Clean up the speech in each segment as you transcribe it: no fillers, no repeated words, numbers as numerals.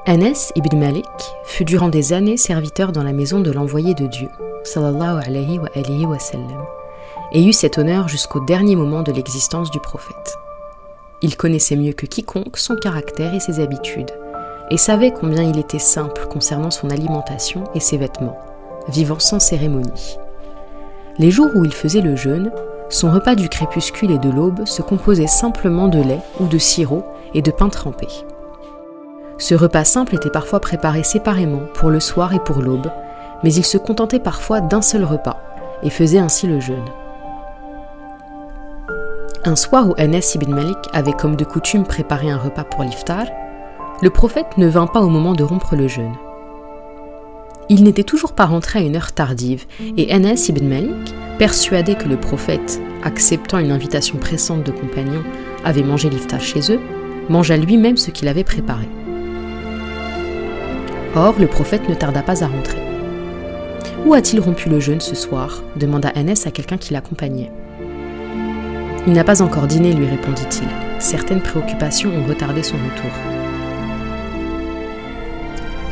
Anas ibn Malik fut durant des années serviteur dans la maison de l'envoyé de Dieu, sallallahu alayhi wa sallam, et eut cet honneur jusqu'au dernier moment de l'existence du prophète. Il connaissait mieux que quiconque son caractère et ses habitudes, et savait combien il était simple concernant son alimentation et ses vêtements, vivant sans cérémonie. Les jours où il faisait le jeûne, son repas du crépuscule et de l'aube se composait simplement de lait ou de sirop et de pain trempé. Ce repas simple était parfois préparé séparément pour le soir et pour l'aube, mais il se contentait parfois d'un seul repas et faisait ainsi le jeûne. Un soir où Anas ibn Malik avait comme de coutume préparé un repas pour l'iftar, le prophète ne vint pas au moment de rompre le jeûne. Il n'était toujours pas rentré à une heure tardive et Anas ibn Malik, persuadé que le prophète, acceptant une invitation pressante de compagnons, avait mangé l'iftar chez eux, mangea lui-même ce qu'il avait préparé. Or, le prophète ne tarda pas à rentrer. « Où a-t-il rompu le jeûne ce soir » demanda Anas à quelqu'un qui l'accompagnait. « Il n'a pas encore dîné, lui répondit-il. Certaines préoccupations ont retardé son retour. »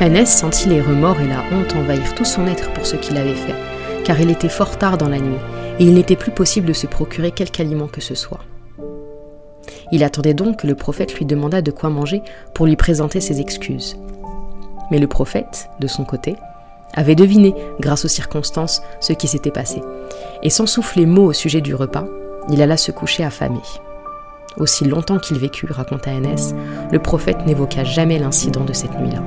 Anas sentit les remords et la honte envahir tout son être pour ce qu'il avait fait, car il était fort tard dans la nuit, et il n'était plus possible de se procurer quelque aliment que ce soit. Il attendait donc que le prophète lui demandât de quoi manger pour lui présenter ses excuses. Mais le prophète, de son côté, avait deviné, grâce aux circonstances, ce qui s'était passé, et sans souffler mot au sujet du repas, il alla se coucher affamé. Aussi longtemps qu'il vécut, raconta Anas, le prophète n'évoqua jamais l'incident de cette nuit-là.